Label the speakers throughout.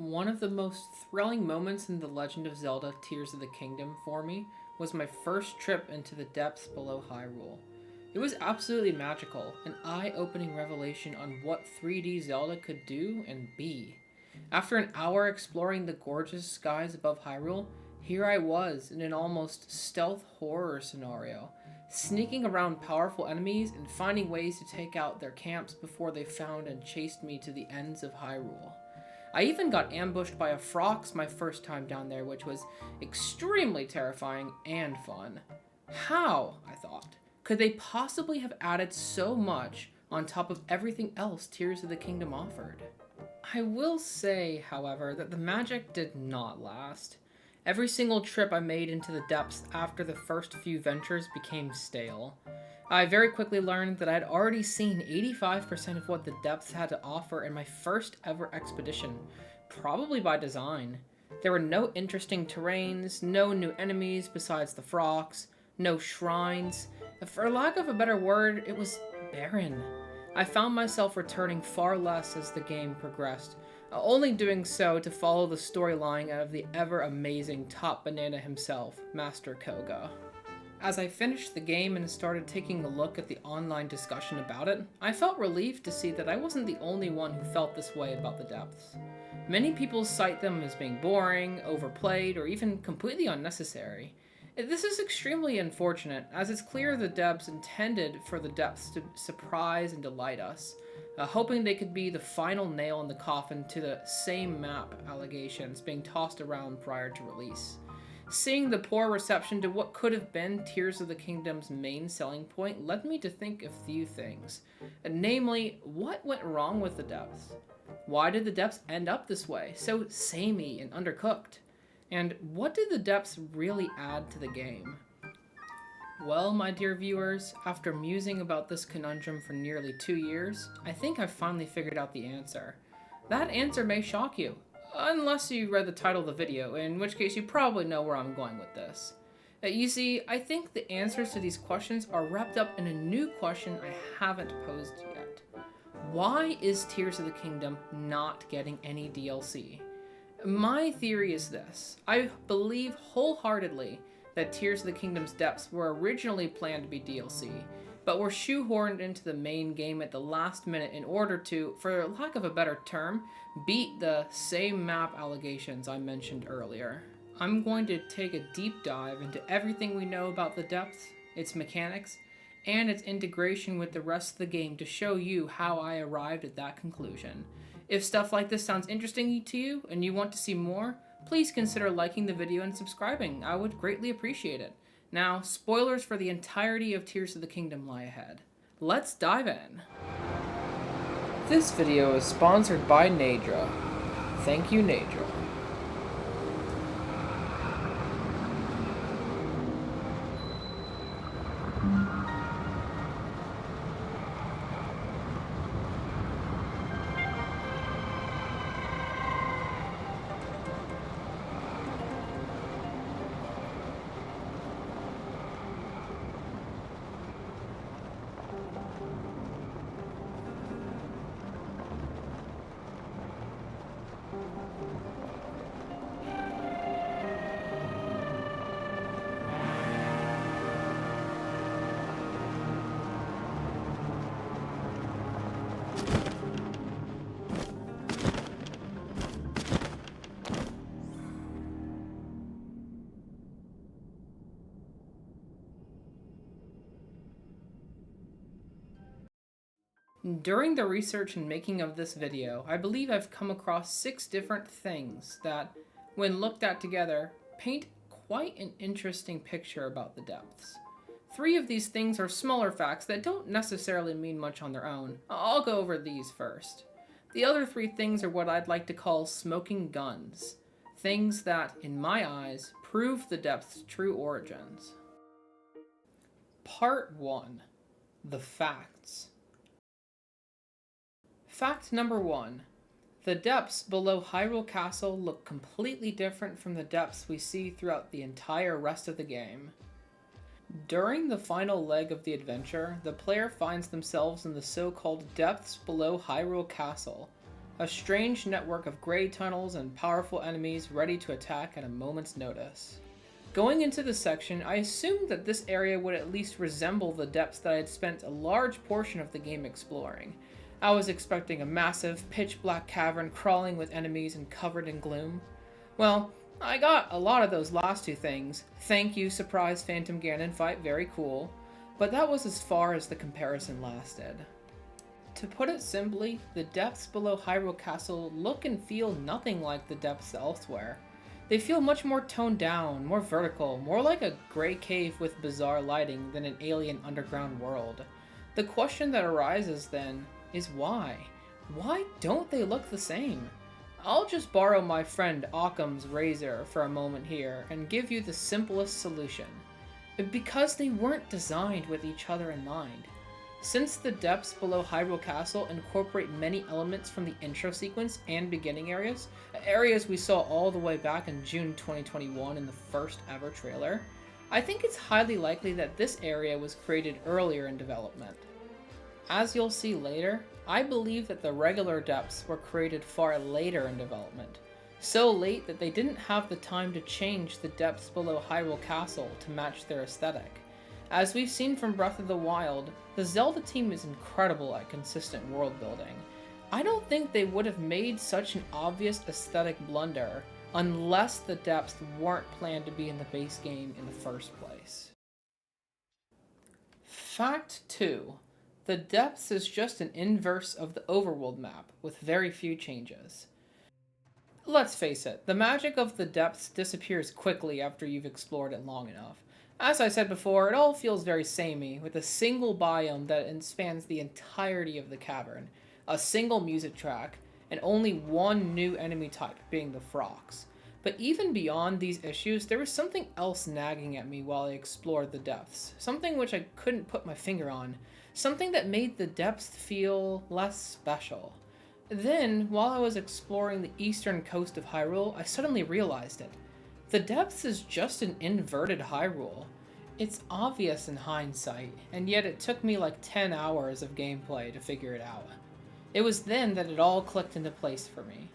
Speaker 1: One of the most thrilling moments in The Legend of Zelda Tears of the Kingdom for me was my first trip into the depths below Hyrule. It was absolutely magical, an eye-opening revelation on what 3D Zelda could do and be. After an hour exploring the gorgeous skies above Hyrule, here I was in an almost stealth horror scenario, sneaking around powerful enemies and finding ways to take out their camps before they found and chased me to the ends of Hyrule. I even got ambushed by a Frox my first time down there, which was extremely terrifying and fun. How, I thought, could they possibly have added so much on top of everything else Tears of the Kingdom offered? I will say, however, that the magic did not last. Every single trip I made into the depths after the first few ventures became stale. I very quickly learned that I had already seen 85% of what the depths had to offer in my first ever expedition, probably by design. There were no interesting terrains, no new enemies besides the frogs, no shrines. For lack of a better word, it was barren. I found myself returning far less as the game progressed, only doing so to follow the storyline of the ever-amazing Top Banana himself, Master Koga. As I finished the game and started taking a look at the online discussion about it, I felt relieved to see that I wasn't the only one who felt this way about the depths. Many people cite them as being boring, overplayed, or even completely unnecessary. This is extremely unfortunate, as it's clear the devs intended for the depths to surprise and delight us, hoping they could be the final nail in the coffin to the same map allegations being tossed around prior to release. Seeing the poor reception to what could have been Tears of the Kingdom's main selling point led me to think of few things. Namely, what went wrong with the depths? Why did the depths end up this way, so samey and undercooked? And what did the depths really add to the game? Well, my dear viewers, after musing about this conundrum for nearly 2 years, I think I've finally figured out the answer. That answer may shock you, unless you read the title of the video, in which case you probably know where I'm going with this. You see, I think the answers to these questions are wrapped up in a new question I haven't posed yet. Why is Tears of the Kingdom not getting any DLC? My theory is this. I believe wholeheartedly that Tears of the Kingdom's depths were originally planned to be DLC, but were shoehorned into the main game at the last minute in order to, for lack of a better term, beat the same map allegations I mentioned earlier. I'm going to take a deep dive into everything we know about the depths, its mechanics, and its integration with the rest of the game to show you how I arrived at that conclusion. If stuff like this sounds interesting to you and you want to see more, please consider liking the video and subscribing. I would greatly appreciate it. Now, spoilers for the entirety of Tears of the Kingdom lie ahead. Let's dive in. This video is sponsored by Nadra. Thank you, Nadra. During the research and making of this video, I believe I've come across 6 different things that, when looked at together, paint quite an interesting picture about the depths. 3 of these things are smaller facts that don't necessarily mean much on their own. I'll go over these first. The other 3 things are what I'd like to call smoking guns. Things that, in my eyes, prove the depths' true origins. Part 1. The facts. Fact number 1. The depths below Hyrule Castle look completely different from the depths we see throughout the entire rest of the game. During the final leg of the adventure, the player finds themselves in the so-called depths below Hyrule Castle, a strange network of gray tunnels and powerful enemies ready to attack at a moment's notice. Going into the section, I assumed that this area would at least resemble the depths that I had spent a large portion of the game exploring. I was expecting a massive, pitch-black cavern crawling with enemies and covered in gloom. Well, I got a lot of those last two things. Thank you, surprise Phantom Ganon fight, very cool. But that was as far as the comparison lasted. To put it simply, the depths below Hyrule Castle look and feel nothing like the depths elsewhere. They feel much more toned down, more vertical, more like a gray cave with bizarre lighting than an alien underground world. The question that arises then is why? Why don't they look the same? I'll just borrow my friend Occam's razor for a moment here and give you the simplest solution. Because they weren't designed with each other in mind. Since the depths below Hyrule Castle incorporate many elements from the intro sequence and beginning areas we saw all the way back in June 2021 in the first ever trailer, I think it's highly likely that this area was created earlier in development. As you'll see later, I believe that the regular depths were created far later in development, so late that they didn't have the time to change the depths below Hyrule Castle to match their aesthetic. As we've seen from Breath of the Wild, the Zelda team is incredible at consistent world building. I don't think they would have made such an obvious aesthetic blunder unless the depths weren't planned to be in the base game in the first place. Fact 2. The depths is just an inverse of the overworld map, with very few changes. Let's face it, the magic of the depths disappears quickly after you've explored it long enough. As I said before, it all feels very samey, with a single biome that spans the entirety of the cavern, a single music track, and only one new enemy type, being the frogs. But even beyond these issues, there was something else nagging at me while I explored the depths, something which I couldn't put my finger on, something that made the depths feel less special. Then, while I was exploring the eastern coast of Hyrule, I suddenly realized it. The depths is just an inverted Hyrule. It's obvious in hindsight, and yet it took me like 10 hours of gameplay to figure it out. It was then that it all clicked into place for me.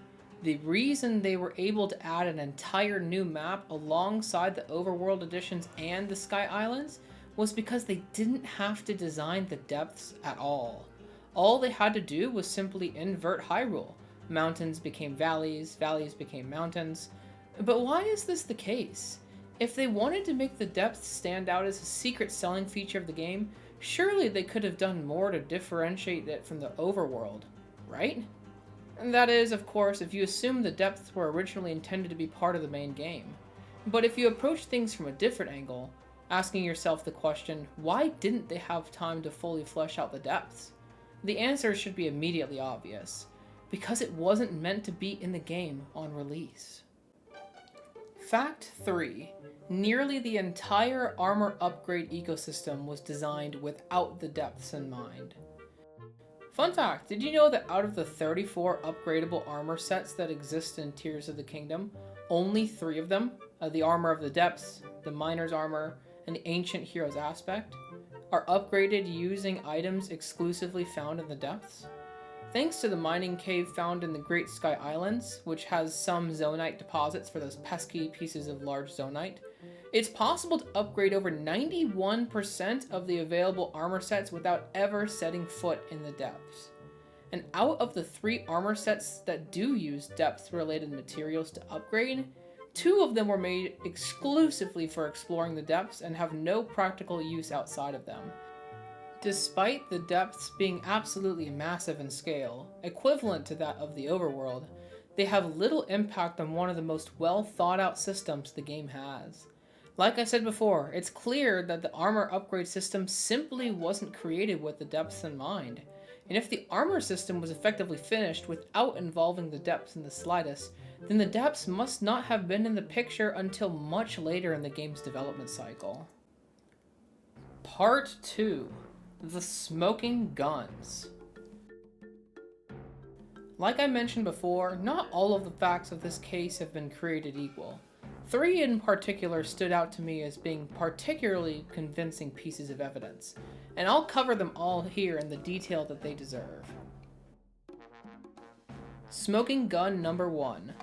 Speaker 1: The reason they were able to add an entire new map alongside the Overworld Editions and the Sky Islands was because they didn't have to design the depths at all. All they had to do was simply invert Hyrule. Mountains became valleys, valleys became mountains. But why is this the case? If they wanted to make the depths stand out as a secret selling feature of the game, surely they could have done more to differentiate it from the overworld, right? And that is, of course, if you assume the depths were originally intended to be part of the main game. But if you approach things from a different angle, asking yourself the question, why didn't they have time to fully flesh out the depths? The answer should be immediately obvious. Because it wasn't meant to be in the game on release. Fact 3. Nearly the entire armor upgrade ecosystem was designed without the depths in mind. Fun fact, did you know that out of the 34 upgradable armor sets that exist in Tears of the Kingdom, only 3 of them, the Armor of the Depths, the Miner's Armor, and the Ancient Hero's Aspect, are upgraded using items exclusively found in the depths? Thanks to the mining cave found in the Great Sky Islands, which has some zonite deposits for those pesky pieces of large zonite, it's possible to upgrade over 91% of the available armor sets without ever setting foot in the depths. And out of the 3 armor sets that do use depth-related materials to upgrade, 2 of them were made exclusively for exploring the depths and have no practical use outside of them. Despite the depths being absolutely massive in scale, equivalent to that of the overworld, they have little impact on one of the most well thought out systems the game has. Like I said before, it's clear that the armor upgrade system simply wasn't created with the depths in mind. And if the armor system was effectively finished without involving the depths in the slightest, then the depths must not have been in the picture until much later in the game's development cycle. Part 2. The Smoking Guns. Like I mentioned before, not all of the facts of this case have been created equal. 3 in particular stood out to me as being particularly convincing pieces of evidence, and I'll cover them all here in the detail that they deserve. Smoking gun number 1.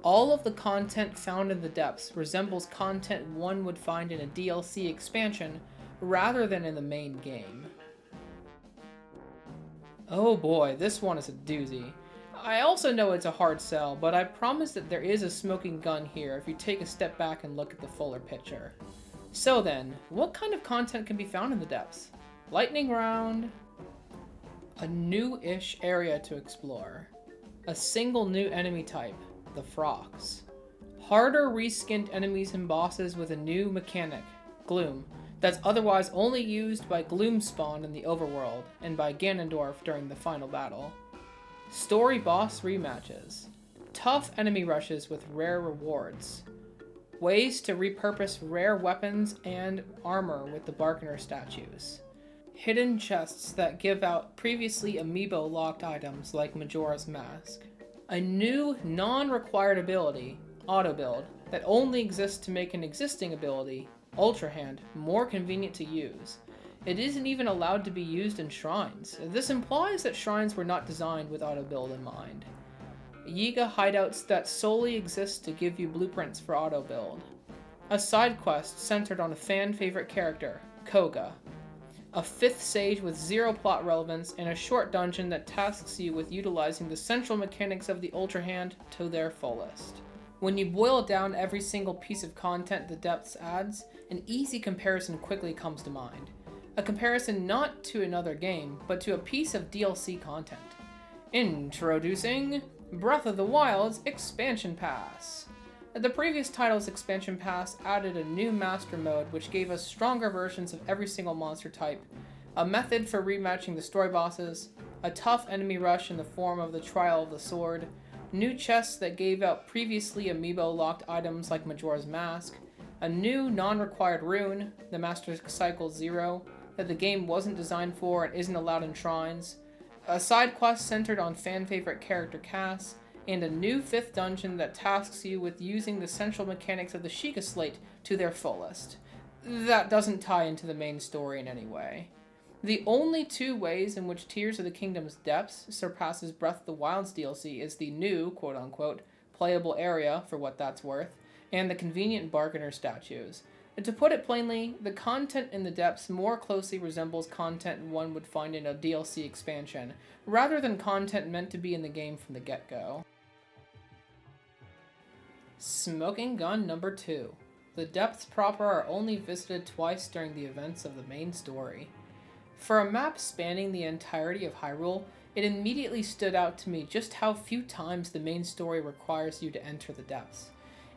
Speaker 1: All of the content found in the depths resembles content one would find in a DLC expansion rather than in the main game. Oh boy, this one is a doozy. I also know it's a hard sell, but I promise that there is a smoking gun here if you take a step back and look at the fuller picture. So then, what kind of content can be found in the depths? Lightning round, a new-ish area to explore, a single new enemy type, the frogs, harder reskinned enemies and bosses with a new mechanic, gloom, that's otherwise only used by Gloomspawn in the overworld and by Ganondorf during the final battle. Story boss rematches, tough enemy rushes with rare rewards, ways to repurpose rare weapons and armor with the Barkener statues, hidden chests that give out previously amiibo locked items like Majora's Mask, a new non-required ability, auto build, that only exists to make an existing ability, Ultra Hand, more convenient to use. It isn't even allowed to be used in shrines. This implies that shrines were not designed with auto build in mind. Yiga hideouts that solely exist to give you blueprints for auto build. A side quest centered on a fan favorite character, Koga. A 5th sage with 0 plot relevance and a short dungeon that tasks you with utilizing the central mechanics of the Ultra Hand to their fullest. When you boil down every single piece of content the depths adds, an easy comparison quickly comes to mind. A comparison not to another game, but to a piece of DLC content. Introducing Breath of the Wild's Expansion Pass. The previous title's Expansion Pass added a new Master Mode which gave us stronger versions of every single monster type, a method for rematching the story bosses, a tough enemy rush in the form of the Trial of the Sword, new chests that gave out previously amiibo-locked items like Majora's Mask, a new non-required rune, the Master Cycle 0, that the game wasn't designed for and isn't allowed in shrines, a side quest centered on fan-favorite character Cass, and a new 5th dungeon that tasks you with using the central mechanics of the Sheikah Slate to their fullest. That doesn't tie into the main story in any way. The only 2 ways in which Tears of the Kingdom's depths surpasses Breath of the Wild's DLC is the new, quote-unquote, playable area, for what that's worth, and the convenient Barkener statues. To put it plainly, the content in the depths more closely resembles content one would find in a DLC expansion, rather than content meant to be in the game from the get-go. Smoking gun number 2. The depths proper are only visited twice during the events of the main story. For a map spanning the entirety of Hyrule, it immediately stood out to me just how few times the main story requires you to enter the depths.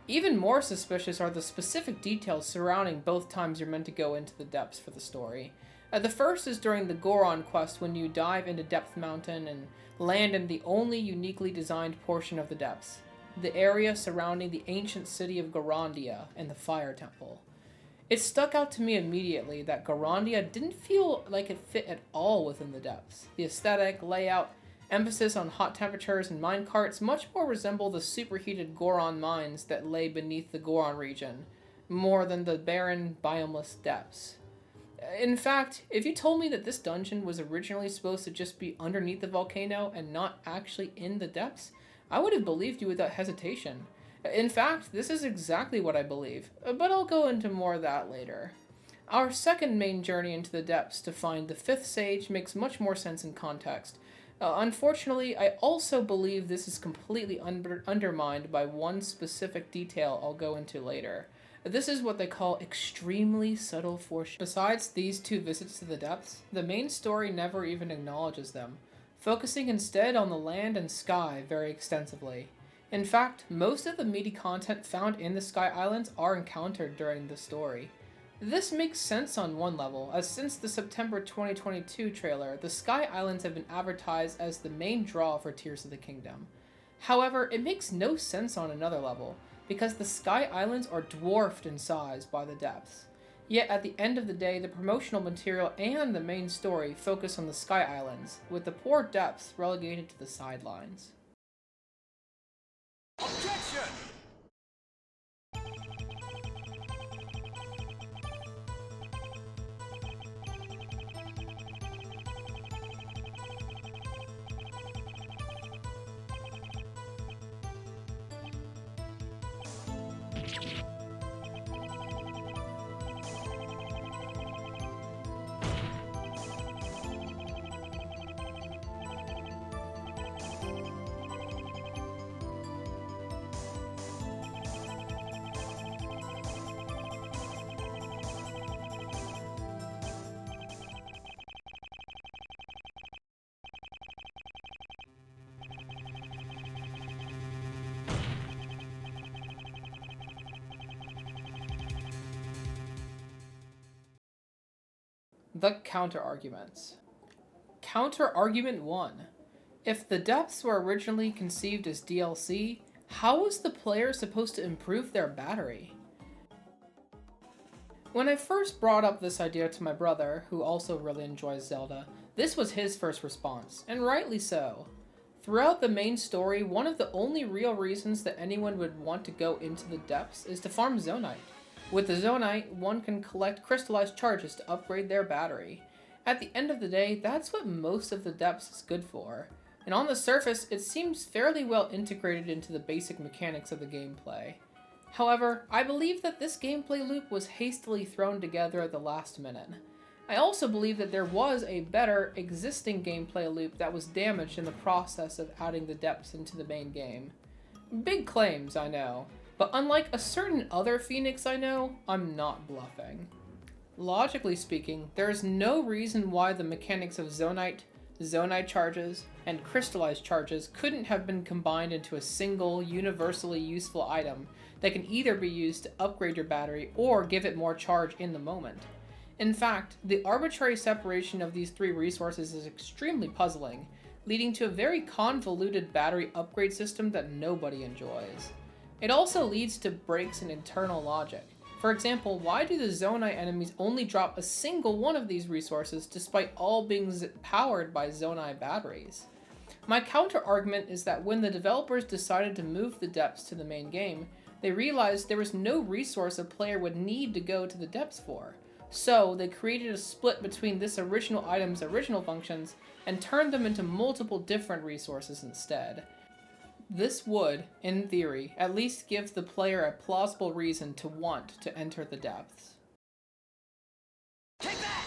Speaker 1: Even more suspicious are the specific details surrounding both times you're meant to go into the depths for the story. The first is during the Goron quest when you dive into Depth Mountain and land in the only uniquely designed portion of the depths, the area surrounding the ancient city of Gorondia and the Fire Temple. It stuck out to me immediately that Gorondia didn't feel like it fit at all within the depths. The aesthetic, layout, emphasis on hot temperatures and minecarts much more resemble the superheated Goron mines that lay beneath the Goron region, more than the barren, biomeless depths. In fact, if you told me that this dungeon was originally supposed to just be underneath the volcano and not actually in the depths, I would have believed you without hesitation. In fact, this is exactly what I believe, but I'll go into more of that later. Our second main journey into the depths to find the 5th sage makes much more sense in context. Unfortunately, I also believe this is completely undermined by one specific detail I'll go into later. This is what they call extremely subtle foreshadowing. Besides these 2 visits to the depths, the main story never even acknowledges them, focusing instead on the land and sky very extensively. In fact, most of the meaty content found in the Sky Islands are encountered during the story. This makes sense on one level, as since the September 2022 trailer, the Sky Islands have been advertised as the main draw for Tears of the Kingdom. However, it makes no sense on another level, because the Sky Islands are dwarfed in size by the depths. Yet at the end of the day, the promotional material and the main story focus on the Sky Islands, with the poor depths relegated to the sidelines.
Speaker 2: Objection!
Speaker 1: The counterarguments. Counterargument 1. If the depths were originally conceived as DLC, how was the player supposed to improve their battery? When I first brought up this idea to my brother, who also really enjoys Zelda, this was his first response, and rightly so. Throughout the main story, one of the only real reasons that anyone would want to go into the depths is to farm Zonite. With the Zonite, one can collect crystallized charges to upgrade their battery. At the end of the day, that's what most of the depths is good for. And on the surface, it seems fairly well integrated into the basic mechanics of the gameplay. However, I believe that this gameplay loop was hastily thrown together at the last minute. I also believe that there was a better existing gameplay loop that was damaged in the process of adding the depths into the main game. Big claims, I know, but unlike a certain other Phoenix I know, I'm not bluffing. Logically speaking, there is no reason why the mechanics of Zonite charges, and crystallized charges couldn't have been combined into a single, universally useful item that can either be used to upgrade your battery or give it more charge in the moment. In fact, the arbitrary separation of these three resources is extremely puzzling, leading to a very convoluted battery upgrade system that nobody enjoys. It also leads to breaks in internal logic. For example, why do the Zonite enemies only drop a single one of these resources despite all being powered by Zonite batteries? My counter-argument is that when the developers decided to move the depths to the main game, they realized there was no resource a player would need to go to the depths for. So they created a split between this original item's original functions and turned them into multiple different resources instead. This would, in theory, at least give the player a plausible reason to want to enter the depths.
Speaker 2: Take that!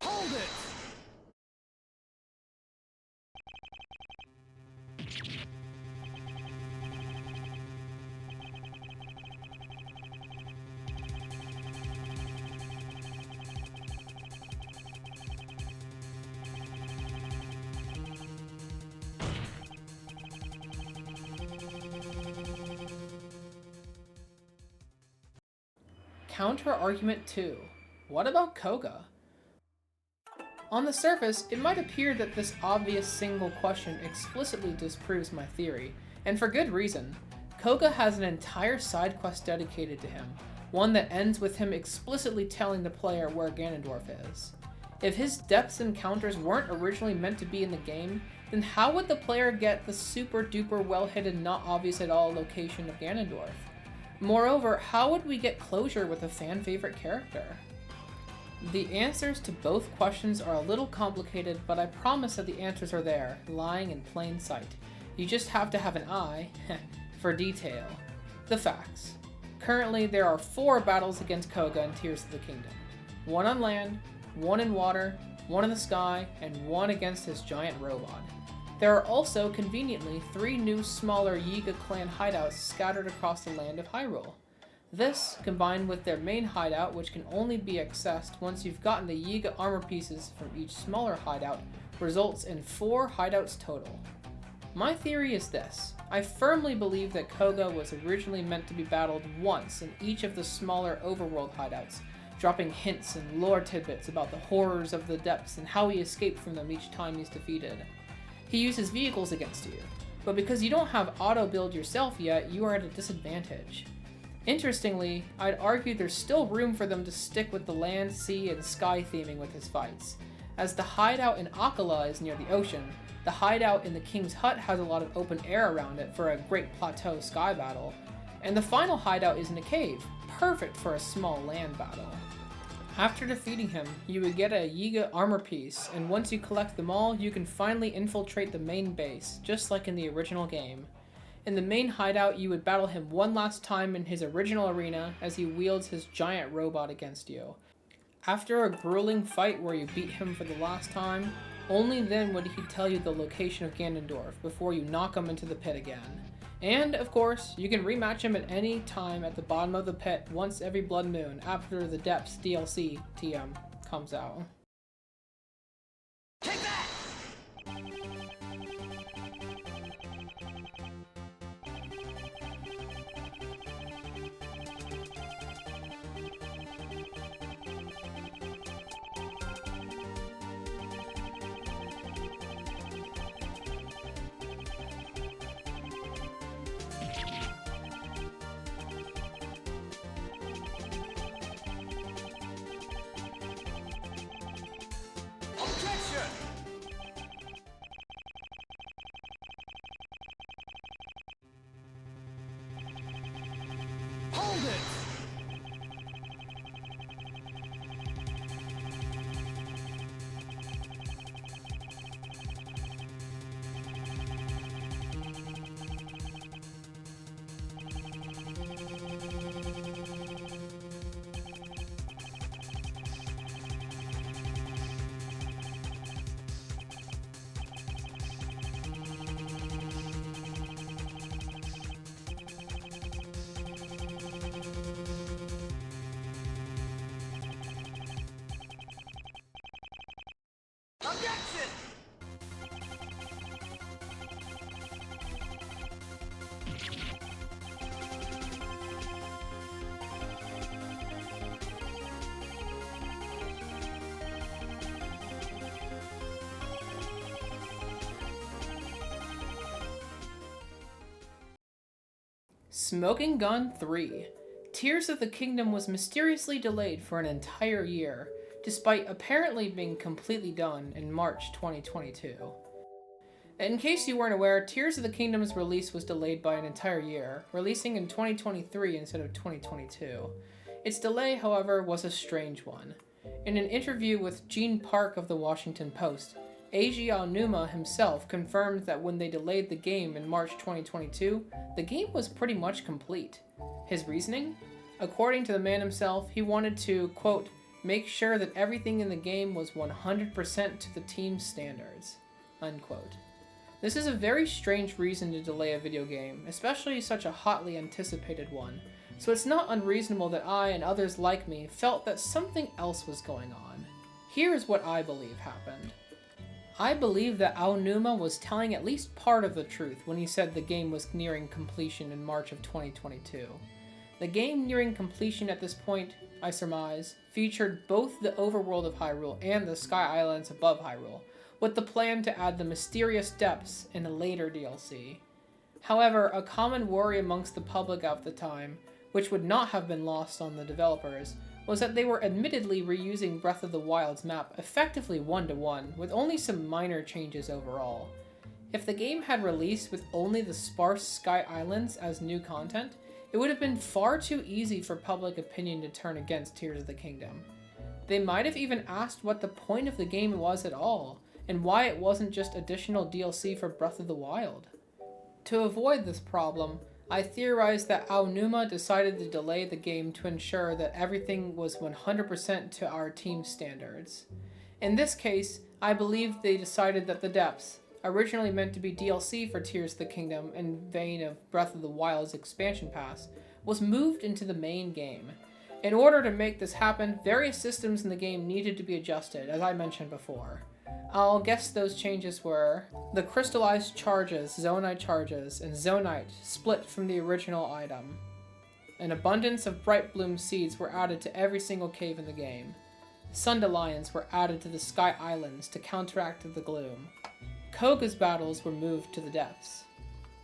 Speaker 2: Hold it!
Speaker 1: Counter-argument 2. What about Koga? On the surface, it might appear that this obvious single question explicitly disproves my theory, and for good reason. Koga has an entire side quest dedicated to him, one that ends with him explicitly telling the player where Ganondorf is. If his depths encounters weren't originally meant to be in the game, then how would the player get the super duper well hidden, not obvious at all location of Ganondorf? Moreover, how would we get closure with a fan favorite character? The answers to both questions are a little complicated, but I promise that the answers are there, lying in plain sight. You just have to have an eye for detail. The facts. Currently, there are 4 battles against Koga in Tears of the Kingdom. 1 on land, 1 in water, 1 in the sky, and 1 against his giant robot. There are also, conveniently, 3 new smaller Yiga clan hideouts scattered across the land of Hyrule. This, combined with their main hideout, which can only be accessed once you've gotten the Yiga armor pieces from each smaller hideout, results in 4 hideouts total. My theory is this. I firmly believe that Koga was originally meant to be battled once in each of the smaller overworld hideouts, dropping hints and lore tidbits about the horrors of the depths and how he escaped from them each time he's defeated. He uses vehicles against you, but because you don't have auto-build yourself yet, you are at a disadvantage. Interestingly, I'd argue there's still room for them to stick with the land, sea, and sky theming with his fights. As the hideout in Akala is near the ocean, the hideout in the King's Hut has a lot of open air around it for a great plateau sky battle, and the final hideout is in a cave, perfect for a small land battle. After defeating him, you would get a Yiga armor piece, and once you collect them all, you can finally infiltrate the main base, just like in the original game. In the main hideout, you would battle him one last time in his original arena as he wields his giant robot against you. After a grueling fight where you beat him for the last time, only then would he tell you the location of Ganondorf before you knock him into the pit again. And, of course, you can rematch him at any time at the bottom of the pit once every Blood Moon after the Depths DLC TM comes out.
Speaker 2: Take that! Objection! Hold it! Objection!
Speaker 1: Smoking Gun 3. Tears of the Kingdom was mysteriously delayed for an entire year, despite apparently being completely done in March 2022. In case you weren't aware, Tears of the Kingdom's release was delayed by an entire year, releasing in 2023 instead of 2022. Its delay, however, was a strange one. In an interview with Gene Park of the Washington Post, Eiji Aonuma himself confirmed that when they delayed the game in March 2022, the game was pretty much complete. His reasoning? According to the man himself, he wanted to, quote, make sure that everything in the game was 100% to the team's standards, unquote. This is a very strange reason to delay a video game, especially such a hotly anticipated one, so it's not unreasonable that I and others like me felt that something else was going on. Here's what I believe happened. I believe that Aonuma was telling at least part of the truth when he said the game was nearing completion in March of 2022. The game nearing completion at this point, I surmise, featured both the overworld of Hyrule and the Sky Islands above Hyrule, with the plan to add the mysterious depths in a later DLC. However, a common worry amongst the public at the time, which would not have been lost on the developers, was that they were admittedly reusing Breath of the Wild's map effectively one-to-one, with only some minor changes overall. If the game had released with only the sparse Sky Islands as new content, it would have been far too easy for public opinion to turn against Tears of the Kingdom. They might have even asked what the point of the game was at all, and why it wasn't just additional DLC for Breath of the Wild. To avoid this problem, I theorized that Aonuma decided to delay the game to ensure that everything was 100% to our team's standards. In this case, I believe they decided that the Depths, originally meant to be DLC for Tears of the Kingdom in vein of Breath of the Wild's expansion pass, was moved into the main game. In order to make this happen, various systems in the game needed to be adjusted, as I mentioned before. I'll guess those changes were: the crystallized charges, Zonite charges, and Zonite split from the original item. An abundance of Bright Bloom seeds were added to every single cave in the game. Sundelions were added to the Sky Islands to counteract the gloom. Koga's battles were moved to the depths.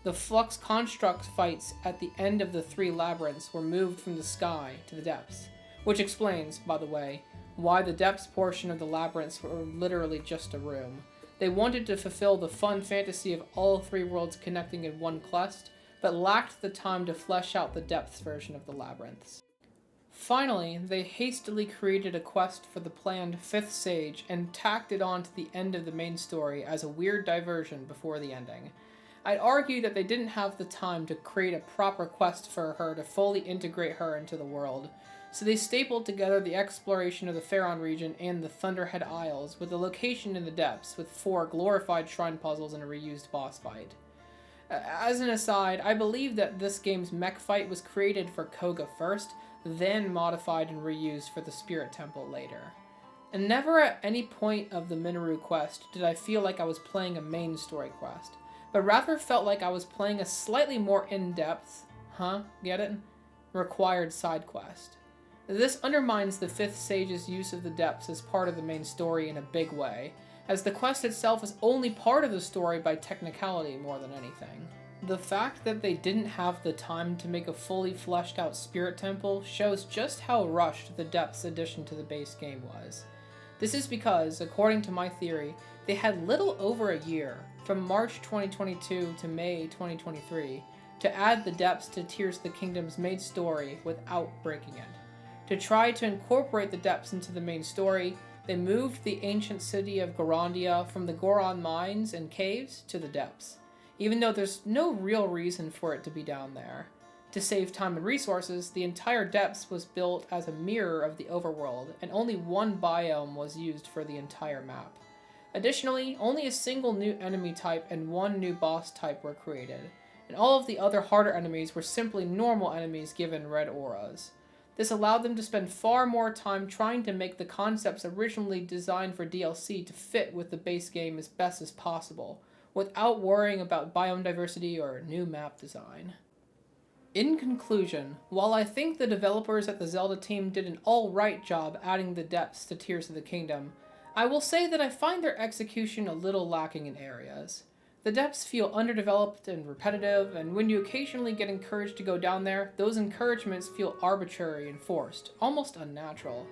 Speaker 1: The Flux Construct fights at the end of the 3 labyrinths were moved from the sky to the depths, which explains, by the way, why the depths portion of the labyrinths were literally just a room. They wanted to fulfill the fun fantasy of all 3 worlds connecting in one quest, but lacked the time to flesh out the depths version of the labyrinths. Finally, they hastily created a quest for the planned 5th sage and tacked it on to the end of the main story as a weird diversion before the ending. I'd argue that they didn't have the time to create a proper quest for her to fully integrate her into the world, so they stapled together the exploration of the Faron region and the Thunderhead Isles with a location in the depths with 4 glorified shrine puzzles and a reused boss fight. As an aside, I believe that this game's mech fight was created for Koga first, then modified and reused for the Spirit Temple later. And never at any point of the Minoru quest did I feel like I was playing a main story quest, but rather felt like I was playing a slightly more in-depth, get it? Required side quest. This undermines the 5th Sage's use of the depths as part of the main story in a big way, as the quest itself is only part of the story by technicality more than anything. The fact that they didn't have the time to make a fully fleshed out Spirit Temple shows just how rushed the Depths addition to the base game was. This is because, according to my theory, they had little over a year, from March 2022 to May 2023, to add the Depths to Tears of the Kingdom's main story without breaking it. To try to incorporate the Depths into the main story, they moved the ancient city of Gorondia from the Goron mines and caves to the Depths, even though there's no real reason for it to be down there. To save time and resources, the entire Depths was built as a mirror of the overworld, and only one biome was used for the entire map. Additionally, only a single new enemy type and 1 new boss type were created, and all of the other harder enemies were simply normal enemies given red auras. This allowed them to spend far more time trying to make the concepts originally designed for DLC to fit with the base game as best as possible, without worrying about biome diversity or new map design. In conclusion, while I think the developers at the Zelda team did an alright job adding the Depths to Tears of the Kingdom, I will say that I find their execution a little lacking in areas. The Depths feel underdeveloped and repetitive, and when you occasionally get encouraged to go down there, those encouragements feel arbitrary and forced, almost unnatural.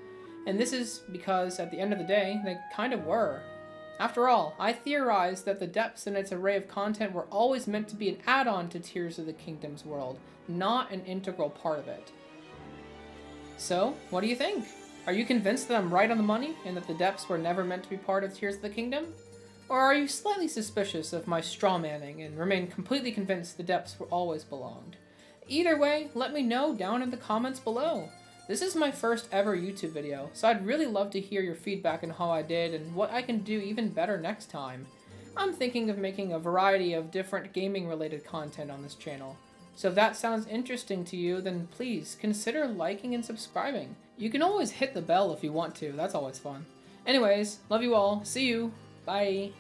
Speaker 1: And this is because, at the end of the day, they kind of were. After all, I theorize that the Depths and its array of content were always meant to be an add-on to Tears of the Kingdom's world, not an integral part of it. So, what do you think? Are you convinced that I'm right on the money, and that the Depths were never meant to be part of Tears of the Kingdom? Or are you slightly suspicious of my strawmanning and remain completely convinced the Depths were always belonged? Either way, let me know down in the comments below. This is my first ever YouTube video, so I'd really love to hear your feedback on how I did and what I can do even better next time. I'm thinking of making a variety of different gaming related content on this channel. So if that sounds interesting to you, then please consider liking and subscribing. You can always hit the bell if you want to, that's always fun. Anyways, love you all, see you, bye!